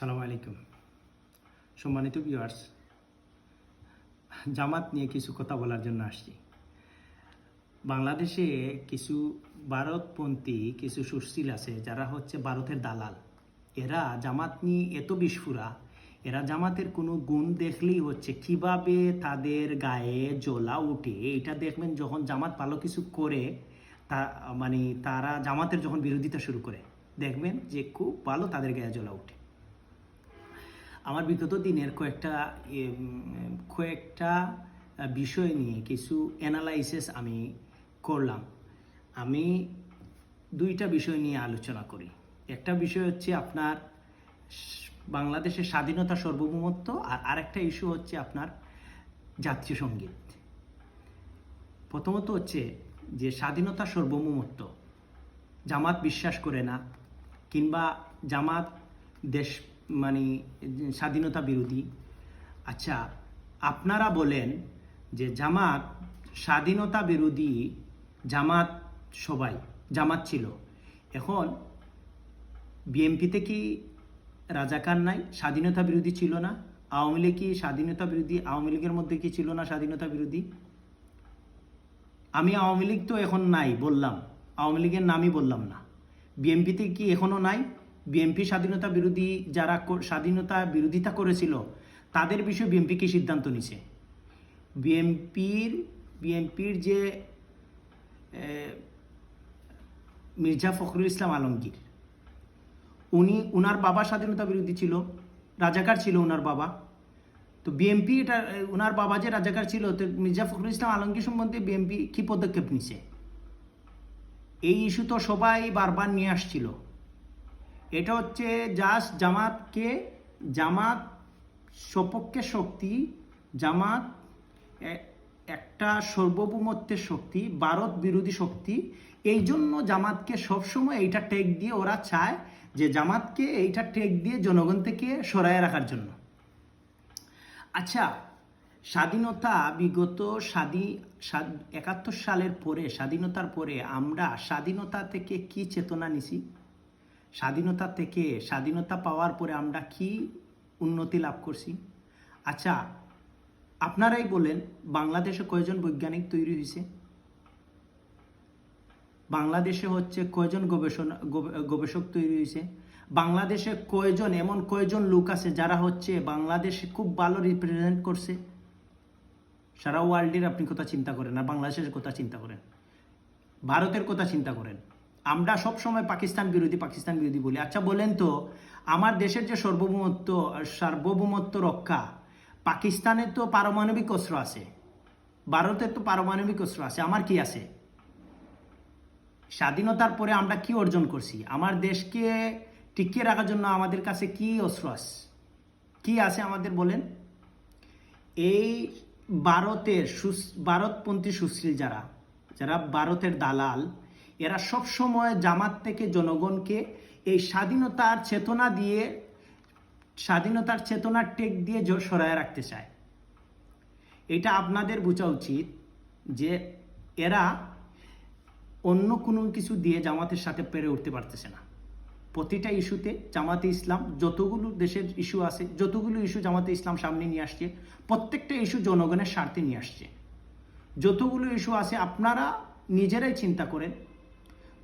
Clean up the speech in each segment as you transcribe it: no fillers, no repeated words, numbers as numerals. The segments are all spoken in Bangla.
আসসালামু আলাইকুম। সম্মানিত ভিউয়ার্স, জামাত নিয়ে কিছু কথা বলার জন্য আসছি। বাংলাদেশে কিছু ভারতপন্থী কিছু সুশীল আছে যারা হচ্ছে ভারতের দালাল। এরা জামাত নিয়ে এত বিস্ফোরা, এরা জামাতের কোনো গুণ দেখলেই হচ্ছে কিভাবে তাদের গায়ে জ্বলা উঠে। এটা দেখবেন যখন জামাত ভালো কিছু করে, তা তারা জামাতের যখন বিরোধিতা শুরু করে, দেখবেন যে খুব ভালো তাদের গায়ে জ্বলা উঠে। আমার বিগত দিনের কয়েকটা বিষয় নিয়ে কিছু অ্যানালাইসিস আমি করলাম। আমি দুইটা বিষয় নিয়ে আলোচনা করি। একটা বিষয় হচ্ছে আপনার বাংলাদেশের স্বাধীনতা সার্বভৌমত্ব, আর আরেকটা ইস্যু হচ্ছে আপনার জাতীয় সঙ্গীত। প্রথমত হচ্ছে যে স্বাধীনতা সার্বভৌমত্ব জামাত বিশ্বাস করে না, কিংবা জামাত দেশ স্বাধীনতা বিরোধী। আচ্ছা, আপনারা বলেন যে জামাত স্বাধীনতা বিরোধী, জামাত ছিল। এখন বিএনপিতে কি রাজাকার নাই? স্বাধীনতা বিরোধী ছিল না? আওয়ামী লীগ কি স্বাধীনতা বিরোধী? আওয়ামী লীগের মধ্যে কি ছিল না স্বাধীনতা বিরোধী? আমি আওয়ামী লীগ তো এখন নাই বললাম, আওয়ামী লীগের নামই বললাম না। বিএনপিতে কি এখনো নাই? বিএনপি স্বাধীনতা বিরোধী, যারা স্বাধীনতা বিরোধিতা করেছিল তাদের বিষয়ে বিএনপি কি সিদ্ধান্ত নিছে? বিএনপির যে মির্জা ফখরুল ইসলাম আলমগীর, উনার বাবা স্বাধীনতা বিরোধী ছিল, রাজাকার ছিল উনার বাবা। তো বিএনপি উনার বাবা যে রাজাকার ছিল, তো মির্জা ফখরুল ইসলাম আলমগীর সম্বন্ধে বিএনপি কি পদক্ষেপ নিছে? এই ইস্যু তো সবাই বারবার নিয়ে আসছিল। এটা হচ্ছে জাস্ট জামাত সপক্ষে শক্তি, জামাত একটা সার্বভৌমত্বের শক্তি, ভারত বিরোধী শক্তি। এই জন্য জামাতকে সবসময় এইটা টেক দিয়ে ওরা চায় যে জামাতকে এইটা টেক দিয়ে জনগণ থেকে সরায় রাখার জন্য। আচ্ছা, স্বাধীনতা বিগত 71 সালের পরে, স্বাধীনতার পরে আমরা স্বাধীনতা থেকে কি চেতনা নিছি? স্বাধীনতা পাওয়ার পরে আমরা কি উন্নতি লাভ করছি? আচ্ছা, আপনারাই বলেন, বাংলাদেশে কয়জন বৈজ্ঞানিক তৈরি হয়েছে? বাংলাদেশে হচ্ছে কয়জন গবেষক তৈরি হয়েছে? বাংলাদেশে কয়জন লোক আছে যারা হচ্ছে বাংলাদেশে খুব ভালো রিপ্রেজেন্ট করছে? সারা ওয়ার্ল্ডের আপনি কথা চিন্তা করেন, আর বাংলাদেশের কথা চিন্তা করেন, ভারতের কথা চিন্তা করেন। আমরা সবসময় পাকিস্তান বিরোধী বলি। আচ্ছা বলেন তো, আমার দেশের যে সার্বভৌমত্ব রক্ষা, পাকিস্তানের তো পারমাণবিক অস্ত্র আছে, ভারতের তো পারমাণবিক অস্ত্র আছে, আমার কি আছে? স্বাধীনতার পরে আমরা কি অর্জন করছি? আমার দেশকে টিকিয়ে রাখার জন্য আমাদের কাছে কি অস্ত্র আছে, কি আছে আমাদের বলেন? এই ভারতপন্থী সুশীল যারা ভারতের দালাল, এরা সবসময় জামাত থেকে জনগণকে এই স্বাধীনতার চেতনার টেক দিয়ে সরায় রাখতে চায়। এটা আপনাদের বোঝা উচিত যে এরা অন্য কোনো কিছু দিয়ে জামাতের সাথে পেরে উঠতে পারতেছে না। প্রতিটা ইস্যুতে জামাতে ইসলাম, যতগুলো দেশের ইস্যু আছে, যতগুলো ইস্যু জামাতে ইসলাম সামনে নিয়ে আসছে, প্রত্যেকটা ইস্যু জনগণের স্বার্থে নিয়ে আসছে। যতগুলো ইস্যু আছে আপনারা নিজেরাই চিন্তা করেন।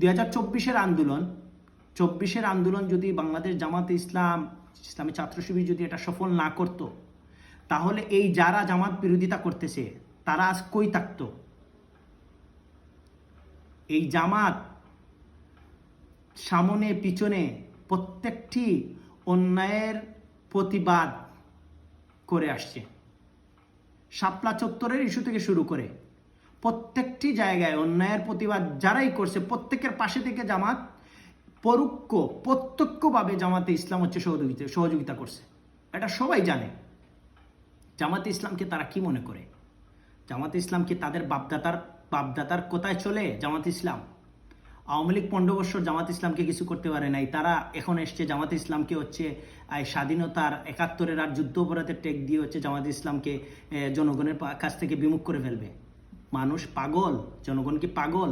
2024-এর আন্দোলন যদি বাংলাদেশ জামাতে ইসলামী ছাত্র শিবির যদি এটা সফল না করত, তাহলে এই যারা জামাত বিরোধিতা করতেছে তারা আজ কই থাকতো? এই জামাত সামনে পিছনে প্রত্যেকটি অন্যায়ের প্রতিবাদ করে আসছে। শাপলা চত্বরের ইস্যু থেকে শুরু করে প্রত্যেকটি জায়গায় অন্যায়ের প্রতিবাদ যারাই করছে, প্রত্যেকের পাশে থেকে জামাত প্রত্যক্ষভাবে জামাতে ইসলাম হচ্ছে সহযোগিতা করছে। এটা সবাই জানে। জামাতে ইসলামকে তারা কি মনে করে? জামাতে ইসলাম কি তাদের বাপদাতার কোথায় চলে? জামাতে ইসলাম আওয়ামী লীগ 15 বছর জামাত ইসলামকে কিছু করতে পারে নাই। তারা এখন এসছে জামাত ইসলামকে হচ্ছে স্বাধীনতার 71-এর আর যুদ্ধ অপরাধের টেক দিয়ে হচ্ছে জামাত ইসলামকে জনগণের কাছ থেকে বিমুখ করে ফেলবে। মানুষ পাগল, জনগণ কি পাগল?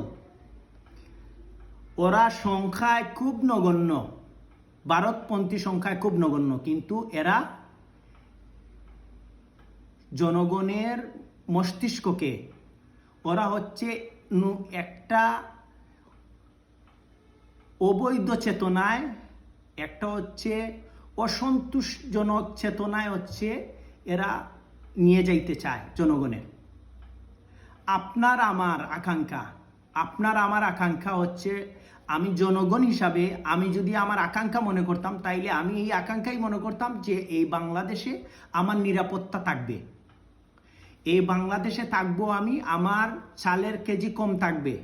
ওরা সংখ্যায় খুব নগণ্য, ভারতপন্থী সংখ্যায় খুব নগণ্য, কিন্তু এরা জনগণের মস্তিষ্ককে, ওরা হচ্ছে একটা অবৈধ চেতনায়, একটা হচ্ছে অসন্তোষজনক চেতনায় হচ্ছে এরা নিয়ে যাইতে চায় জনগণের। আপনার আমার আকাঙ্ক্ষা হচ্ছে, আমি জনগণ হিসাবে আমি যদি আমার আকাঙ্ক্ষা মনে করতাম, তাইলে আমি এই আকাঙ্ক্ষাই মনে করতাম যে এই বাংলাদেশে আমার নিরাপত্তা থাকবে, এই বাংলাদেশে থাকবো আমি, আমার চালের কেজি কম থাকবে,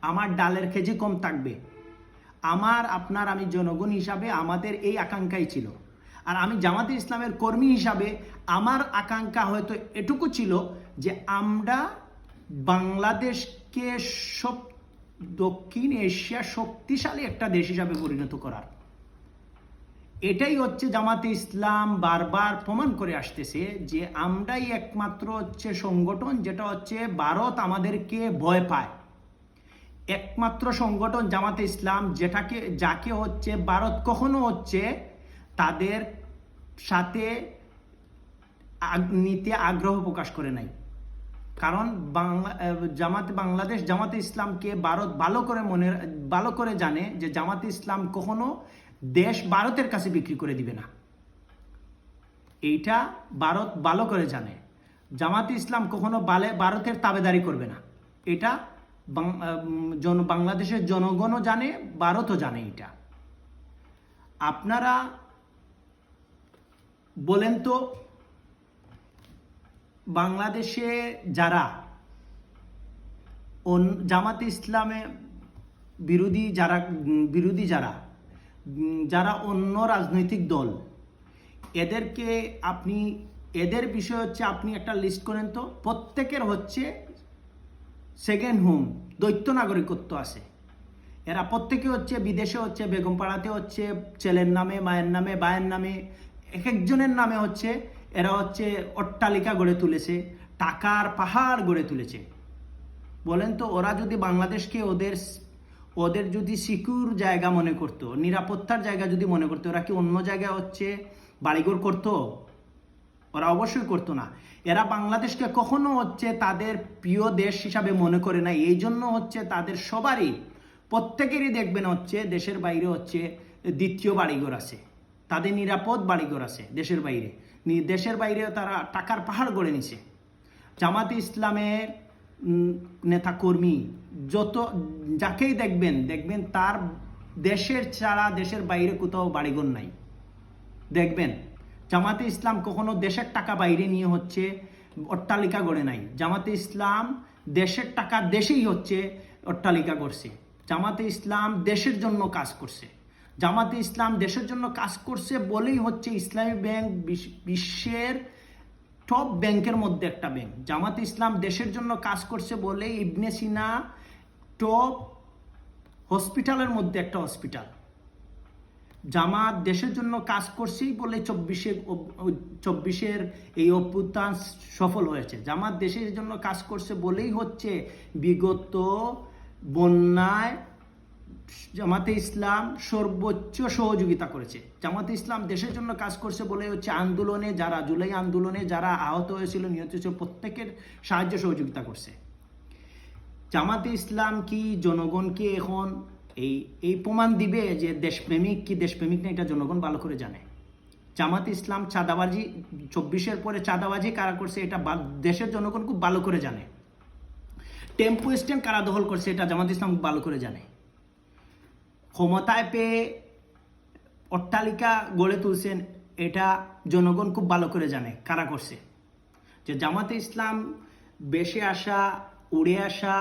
আমার ডালের কেজি কম থাকবে। আমি জনগণ হিসাবে আমাদের এই আকাঙ্ক্ষাই ছিল। আর আমি জামাতে ইসলামের কর্মী হিসাবে আমার আকাঙ্ক্ষা হয়তো এটুকু ছিল যে আমরা বাংলাদেশকে দক্ষিণ এশিয়ার শক্তিশালী একটা দেশ হিসাবে পরিণত করার। এটাই হচ্ছে জামাতে ইসলাম বারবার প্রমাণ করে আসতেছে যে আমরাই একমাত্র হচ্ছে সংগঠন যেটা হচ্ছে ভারত আমাদেরকে ভয় পায়। একমাত্র সংগঠন জামাতে ইসলাম যাকে হচ্ছে ভারত কখনো হচ্ছে তাদের সাথে নিতে আগ্রহ প্রকাশ করে নাই। কারণ বাংলাদেশ জামাতে ইসলামকে ভারত ভালো করে জানে যে জামাতে ইসলাম কখনো দেশ ভারতের কাছে বিক্রি করে দিবে না। এইটা ভারত ভালো করে জানে। জামাতে ইসলাম কখনো ভারতের তাবেদারি করবে না। এটা বাংলাদেশের জনগণও জানে, ভারতও জানে। এটা আপনারা বলেন তো, বাংলাদেশে যারা জামাতে ইসলামে বিরোধী যারা অন্য রাজনৈতিক দল, এদের বিষয় হচ্ছে আপনি একটা লিস্ট করেন তো, প্রত্যেকের হচ্ছে সেকেন্ড হোম দ্বৈত নাগরিকত্ব আছে। এরা প্রত্যেকে হচ্ছে বিদেশে হচ্ছে বেগমপাড়াতে হচ্ছে ছেলের নামে, মায়ের নামে, ভাইয়ের নামে, এক একজনের নামে হচ্ছে এরা হচ্ছে অট্টালিকা গড়ে তুলেছে, টাকার পাহাড় গড়ে তুলেছে। বলেন তো, ওরা যদি বাংলাদেশকে ওদের যদি সিকিউর জায়গা মনে করতো, নিরাপত্তার জায়গা যদি মনে করতো, ওরা কি অন্য জায়গায় হচ্ছে বাড়িঘর করতো? ওরা অবশ্যই করতো না। এরা বাংলাদেশকে কখনো হচ্ছে তাদের প্রিয় দেশ হিসাবে মনে করে না। এই জন্য হচ্ছে তাদের সবারই, প্রত্যেকেরই দেখবেন হচ্ছে দেশের বাইরে হচ্ছে দ্বিতীয় বাড়িঘর আছে, তাদের নিরাপদ বাড়িঘর আছে দেশের বাইরে তারা টাকার পাহাড় গড়ে নিছে। জামাতে ইসলামের নেতাকর্মী যাকেই দেখবেন তার দেশের ছাড়া দেশের বাইরে কোথাও বাড়িঘর নাই। দেখবেন জামাতে ইসলাম কখনো দেশের টাকা বাইরে নিয়ে হচ্ছে অট্টালিকা গড়ে নাই। জামাতে ইসলাম দেশের টাকা দেশেই হচ্ছে অট্টালিকা করছে। জামাতে ইসলাম দেশের জন্য কাজ করছে। জামাতে ইসলাম দেশের জন্য কাজ করছে বলেই হচ্ছে ইসলামী ব্যাংক বিশ্বের টপ ব্যাংকের মধ্যে একটা ব্যাংক। জামাতে ইসলাম দেশের জন্য কাজ করছে বলেই ইবনে সিনা টপ হসপিটালের মধ্যে একটা হসপিটাল। জামাত দেশের জন্য কাজ করছেই বলে 24-এর এই অভ্যুত্থান সফল হয়েছে। জামাত দেশের জন্য কাজ করছে বলেই হচ্ছে বিগত বন্যায় জামাতে ইসলাম সর্বোচ্চ সহযোগিতা করেছে। জামাতে ইসলাম দেশের জন্য কাজ করছে বলে হচ্ছে জুলাই আন্দোলনে যারা আহত হয়েছিল, নিহত হয়েছিল, প্রত্যেকের সাহায্য সহযোগিতা করছে। জামাতে ইসলাম কি জনগণকে এখন এই প্রমাণ দিবে যে দেশপ্রেমিক কি দেশপ্রেমিক না? এটা জনগণ ভালো করে জানে। জামাতে ইসলাম চাঁদাবাজি 24-এর পরে চাঁদাবাজি কারা করছে এটা দেশের জনগণ খুব ভালো করে জানে। টেম্পো স্ট্যান্ড কারা দখল করছে এটা জামাতে ইসলাম ভালো করে জানে। ক্ষমতায় পেয়ে অট্টালিকা গড়ে তুলছেন, এটা জনগণ খুব ভালো করে জানে কারা করছে। যে জামাতে ইসলাম বেশে আসা, উড়ে আসা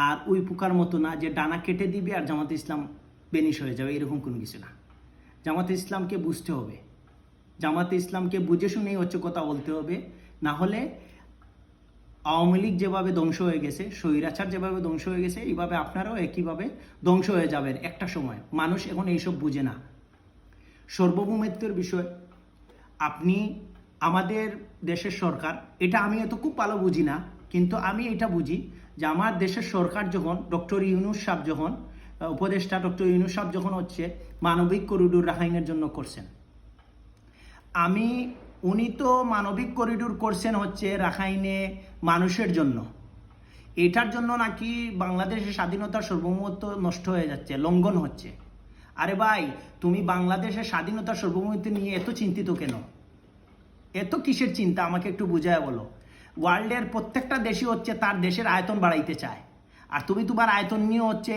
আর ওই পোকার মতো না যে ডানা কেটে দিবে আর জামাতে ইসলাম বেনিশ হয়ে যাবে, এরকম কোনো কিছু না। জামাতে ইসলামকে বুঝতে হবে, জামাতে ইসলামকে বুঝে শুনেই হচ্ছে কথা বলতে হবে। না হলে আওয়ামী লীগ যেভাবে ধ্বংস হয়ে গেছে, স্বৈরাচার যেভাবে ধ্বংস হয়ে গেছে, এইভাবে আপনারাও একইভাবে ধ্বংস হয়ে যাবেন একটা সময়। মানুষ এখন এইসব বুঝে না। সার্বভৌমত্বের বিষয়, আপনি আমাদের দেশের সরকার, এটা আমি এত খুব ভালো বুঝি না, কিন্তু আমি এটা বুঝি যে আমার দেশের সরকার যখন ডক্টর ইউনূস সাহেব যখন উপদেষ্টা ডক্টর ইউনূস সাহেব যখন হচ্ছে মানবিক করিডোর রাখাইনের জন্য করছেন, উনি তো মানবিক করিডোর করছেন হচ্ছে রাখাইনে মানুষের জন্য। এটার জন্য নাকি বাংলাদেশের স্বাধীনতার সার্বভৌমত্ব নষ্ট হয়ে যাচ্ছে, লঙ্ঘন হচ্ছে। আরে ভাই, তুমি বাংলাদেশের স্বাধীনতার সার্বভৌমত্ব নিয়ে এত চিন্তিত কেন? এত কিসের চিন্তা আমাকে একটু বুঝায় বলো। ওয়ার্ল্ডের প্রত্যেকটা দেশই হচ্ছে তার দেশের আয়তন বাড়াইতে চায়, আর তুমি তোমার আয়তন নিয়ে হচ্ছে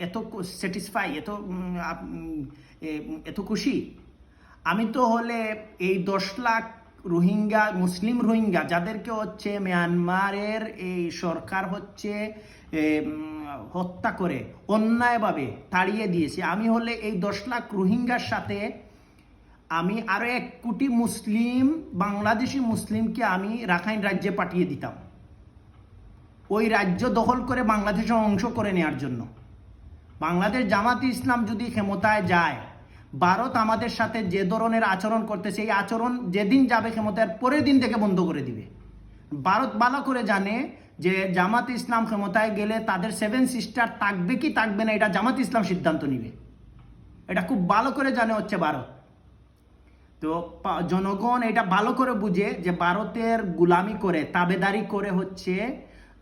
এত স্যাটিসফাই, এত খুশি। আমি তো হলে এই 10 লাখ রোহিঙ্গা, মুসলিম রোহিঙ্গা যাদেরকে হচ্ছে মিয়ানমারের এই সরকার হচ্ছে হত্যা করে অন্যায়ভাবে তাড়িয়ে দিয়েছে, আমি হলে এই 10 লাখ রোহিঙ্গার সাথে আমি আরো 1 কোটি মুসলিম, বাংলাদেশি মুসলিমকে আমি রাখাইন রাজ্যে পাঠিয়ে দিতাম, ওই রাজ্য দখল করে বাংলাদেশের অংশ করে নেওয়ার জন্য। বাংলাদেশ জামাতে ইসলাম যদি ক্ষমতায় যায়, ভারত আমাদের সাথে যে ধরনের আচরণ করতেছে, এই আচরণ যেদিন যাবে ক্ষমতার পরের দিন থেকে বন্ধ করে দিবে। ভারত ভালো করে জানে যে জামাত ইসলাম ক্ষমতায় গেলে তাদের 7 সিস্টার থাকবে কি থাকবে না, এটা জামাত ইসলাম সিদ্ধান্ত নিবে। এটা খুব ভালো করে জানে হচ্ছে ভারত। তো জনগণ এটা ভালো করে বুঝে যে ভারতের গুলামি করে, তাবেদারি করে হচ্ছে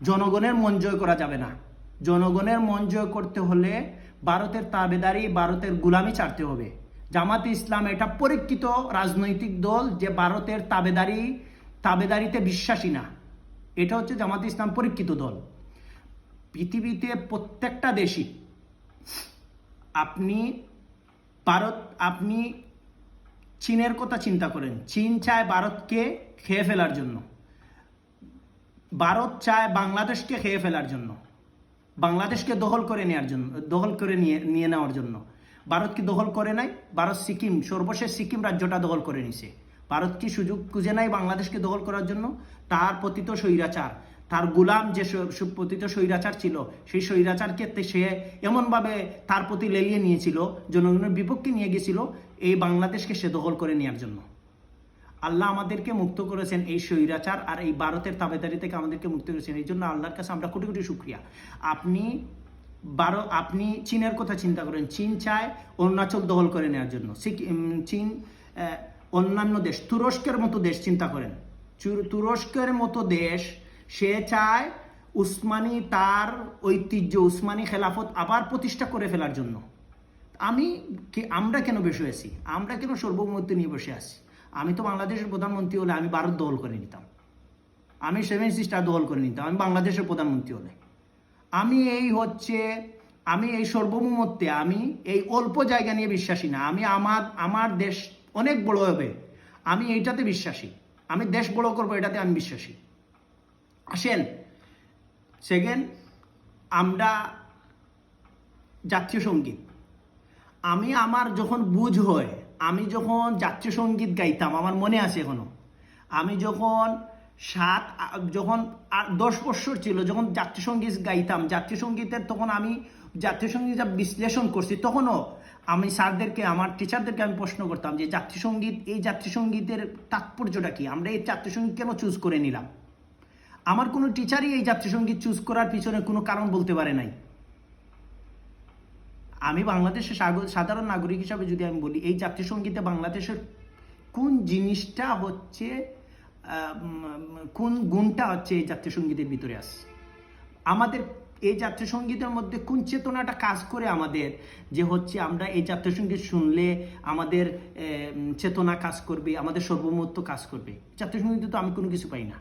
জনগণের মন জয় করা যাবে না। জনগণের মন জয় করতে হলে ভারতের তাবেদারি, ভারতের গুলামি ছাড়তে হবে। জামাতে ইসলাম এটা পরীক্ষিত রাজনৈতিক দল যে ভারতের তাবেদারিতে বিশ্বাসী না। এটা হচ্ছে জামাতে ইসলাম পরীক্ষিত দল। পৃথিবীতে প্রত্যেকটা দেশই, আপনি চীনের কথা চিন্তা করেন, চীন চায় ভারতকে খেয়ে ফেলার জন্য, ভারত চায় বাংলাদেশকে খেয়ে ফেলার জন্য, বাংলাদেশকে দখল করে নিয়ে নেওয়ার জন্য। ভারত কি দখল করে নাই? ভারত সর্বশেষ সিকিম রাজ্যটা দখল করে নিছে। ভারত কি সুযোগ খুঁজে নাই বাংলাদেশকে দখল করার জন্য? তার পতিত স্বৈরাচার, তার গুলাম যে পতিত স্বৈরাচার ছিল, সেই স্বৈরাচারকে সে এমনভাবে তার প্রতি লেলিয়ে নিয়েছিল, জনগণের বিপক্ষে নিয়ে গেছিল এই বাংলাদেশকে সে দখল করে নেওয়ার জন্য। আল্লাহ আমাদেরকে মুক্ত করেছেন এই স্বৈরাচার আর এই ভারতের তাবেদারি থেকে আমাদেরকে মুক্ত করেছেন। এই জন্য আল্লাহর কাছে আমরা কোটি কোটি শুকরিয়া। আপনি চীনের কথা চিন্তা করেন, চীন চায় অরুণাচল দখল করে নেওয়ার জন্য। চীন অন্যান্য দেশ, তুরস্কের মতো দেশ চিন্তা করেন, তুরস্কের মতো দেশ সে চায় তার ঐতিহ্য, উসমানী খেলাফত আবার প্রতিষ্ঠা করে ফেলার জন্য। আমরা কেন বসে আছি? আমরা কেন সার্বভৌমত্ব নিয়ে বসে আছি? আমি তো বাংলাদেশের প্রধানমন্ত্রী হলে আমি ভারত দখল করে নিতাম, আমি 7 সিস্টার দখল করে নিতাম। আমি বাংলাদেশের প্রধানমন্ত্রী হলে আমি এই সার্বভৌমত্বে, আমি এই অল্প জায়গা নিয়ে বিশ্বাসী না। আমি আমার দেশ অনেক বড় হবে, আমি এইটাতে বিশ্বাসী। আমি দেশ বড় করবো, এটাতে আমি বিশ্বাসী। আসেন, সেকেন্ড, আমরা জাতীয় সঙ্গীত, আমার যখন বুঝ হয়, আমি যখন জাতীয় সঙ্গীত গাইতাম, আমার মনে আছে এখনো, আমি যখন 10 বছর ছিল, যখন জাতীয় সঙ্গীত গাইতাম, জাতীয় সঙ্গীতের তখন আমি জাতীয় সঙ্গীত বিশ্লেষণ করছি, তখনও আমি স্যারদেরকে, আমার টিচারদেরকে আমি প্রশ্ন করতাম যে এই জাতীয় সঙ্গীতের তাৎপর্যটা কি, আমরা এই জাতীয় সঙ্গীত কেন চুজ করে নিলাম। আমার কোনো টিচারই এই জাতীয় সঙ্গীত চুজ করার পিছনে কোনো কারণ বলতে পারে নাই। আমি বাংলাদেশের সাধারণ নাগরিক হিসাবে যদি আমি বলি, এই জাতীয় সঙ্গীতে বাংলাদেশের কোন জিনিসটা হচ্ছে, কোন গুণটা হচ্ছে এই জাতীয় সঙ্গীতের ভিতরে আছে, আমাদের এই জাতীয় সঙ্গীতের মধ্যে কোন চেতনাটা কাজ করে আমাদের, যে হচ্ছে আমরা এই জাতীয় সঙ্গীত শুনলে আমাদের চেতনা কাজ করবে, আমাদের সার্বভৌমত্ব কাজ করবে। জাতীয় সঙ্গীতে তো আমি কোনো কিছু পাই না,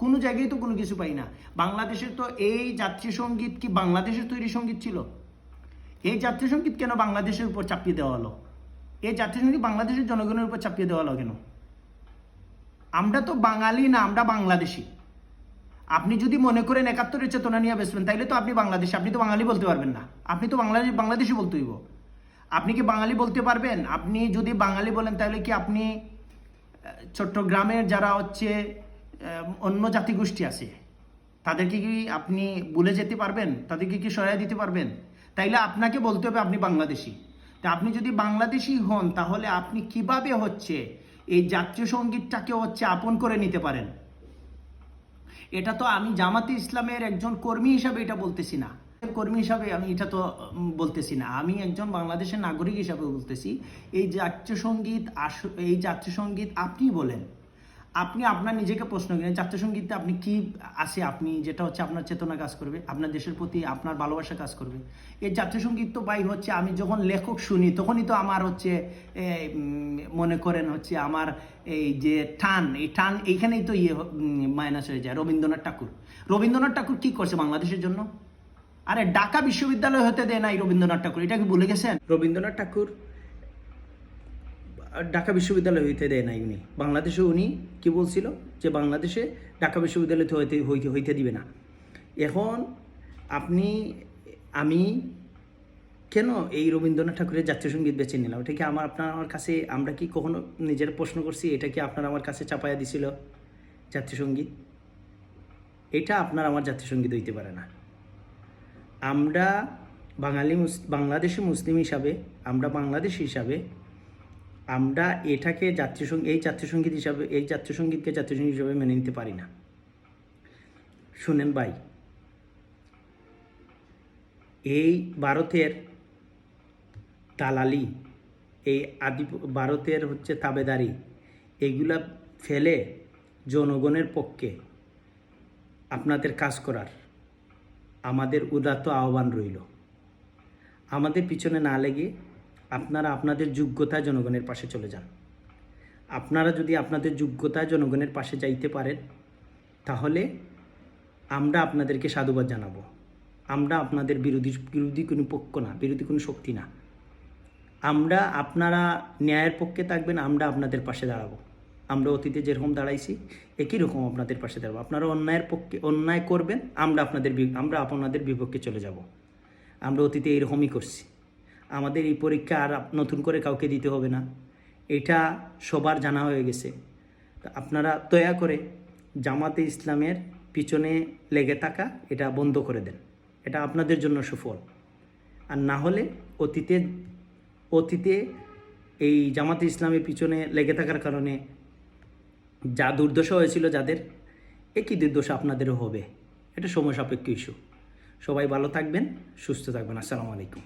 কোনো জায়গায় তো কোনো কিছু পাই না। বাংলাদেশের তো এই জাতীয় সঙ্গীত কি বাংলাদেশের তৈরি সঙ্গীত ছিল? এই জাতীয় সঙ্গীত কেন বাংলাদেশের উপর চাপিয়ে দেওয়া হলো? এই জাতীয় সঙ্গীত বাংলাদেশের জনগণের উপর চাপিয়ে দেওয়া হলো কেন? আমরা তো বাঙালি না, আমরা বাংলাদেশি। আপনি যদি মনে করেন 71-এর চেতনা নিয়ে বেসবেন, তাইলে তো আপনি বাংলাদেশি, আপনি তো বাঙালি বলতে পারবেন না। আপনি তো বাংলাদেশি বলতে হইব। আপনি কি বাঙালি বলতে পারবেন? আপনি যদি বাঙালি বলেন, তাহলে কি আপনি চট্টগ্রামের যারা হচ্ছে অন্য জাতিগোষ্ঠী আছে, তাদেরকে কি আপনি ভুলে যেতে পারবেন? তাদেরকে কি সহায় দিতে পারবেন? তাইলে আপনাকে বলতে হবে আপনি বাংলাদেশি। তা আপনি যদি বাংলাদেশি হন, তাহলে আপনি কিভাবে হচ্ছে এই জাতীয় সঙ্গীতটাকে হচ্ছে আপন করে নিতে পারেন? এটা তো আমি জামাতে ইসলামের একজন কর্মী হিসাবে এটা বলতেছি না, কর্মী হিসাবে আমি এটা তো বলতেছি না, আমি একজন বাংলাদেশের নাগরিক হিসাবে বলতেছি। এই জাতীয় সঙ্গীত এই জাতীয় সঙ্গীত আপনি বলেন, আপনি আপনার নিজেকে প্রশ্ন করেন জাতীয় সঙ্গীতে আপনি কি আছে, আপনি যেটা হচ্ছে আপনার চেতনা কাজ করবে, আপনার দেশের প্রতি আপনার ভালোবাসা কাজ করবে। এই জাতীয় সঙ্গীত তো ভাই হচ্ছে আমি যখন লেখক শুনি তখনই তো আমার হচ্ছে মনে করেন হচ্ছে আমার এই যে টান, এই টান এইখানেই তো মাইনাস হয়ে যায়। রবীন্দ্রনাথ ঠাকুর কি করছে বাংলাদেশের জন্য? আরে ঢাকা বিশ্ববিদ্যালয় হতে দেয় নাই রবীন্দ্রনাথ ঠাকুর, এটা কি ভুলে গেছেন? রবীন্দ্রনাথ ঠাকুর ঢাকা বিশ্ববিদ্যালয় হইতে দেয় নাই। উনি বাংলাদেশে উনি কি বলছিল যে বাংলাদেশে ঢাকা বিশ্ববিদ্যালয় হইতে দিবে না। এখন আমি কেন এই রবীন্দ্রনাথ ঠাকুরের জাতীয় সঙ্গীত বেছে নিলাম? এটা কি আমার কাছে, আমরা কি কখনো নিজের প্রশ্ন করছি এটা কি আপনার আমার কাছে চাপাইয়া দিছিল জাতীয় সঙ্গীত? এটা আপনার আমার জাতীয় সঙ্গীত হইতে পারে না। আমরা বাংলাদেশি মুসলিম হিসাবে, আমরা বাংলাদেশি হিসাবে আমরা এটাকে এই জাতীয় সঙ্গীত হিসাবে মেনে নিতে পারি না। শুনেন ভাই, এই ভারতের দালালি, এই ভারতের হচ্ছে তাবেদারি, এগুলা ফেলে জনগণের পক্ষে আপনাদের কাজ করার আমাদের উদাত্ত আহ্বান রইল। আমাদের পিছনে না লেগে আপনারা আপনাদের যোগ্যতায় জনগণের পাশে চলে যান। আপনারা যদি আপনাদের যোগ্যতায় জনগণের পাশে যাইতে পারেন তাহলে আমরা আপনাদেরকে সাধুবাদ জানাবো। আমরা আপনাদের বিরোধী কোনো পক্ষ না, বিরোধী কোনো শক্তি না। আপনারা ন্যায়ের পক্ষে থাকবেন, আমরা আপনাদের পাশে দাঁড়াবো। আমরা অতীতে যেরকম দাঁড়াইছি একই রকম আপনাদের পাশে দাঁড়াবো। আপনারা অন্যায় করবেন, আমরা আপনাদের বিপক্ষে চলে যাব। আমরা অতীতে এইরকমই করছি। আমাদের এই পরীক্ষা আর নতুন করে কাউকে দিতে হবে না, এটা সবার জানা হয়ে গেছে। তো আপনারা দয়া করে জামাতে ইসলামের পিছনে লেগে থাকা এটা বন্ধ করে দেন, এটা আপনাদের জন্য সুফল। আর না হলে অতীতে এই জামাতে ইসলামের পিছনে লেগে থাকার কারণে যা দুর্দশা হয়েছিল যাদের, একই দুর্দশা আপনাদেরও হবে। এটা সময় সাপেক্ষ ইস্যু। সবাই ভালো থাকবেন, সুস্থ থাকবেন। আসসালামু আলাইকুম।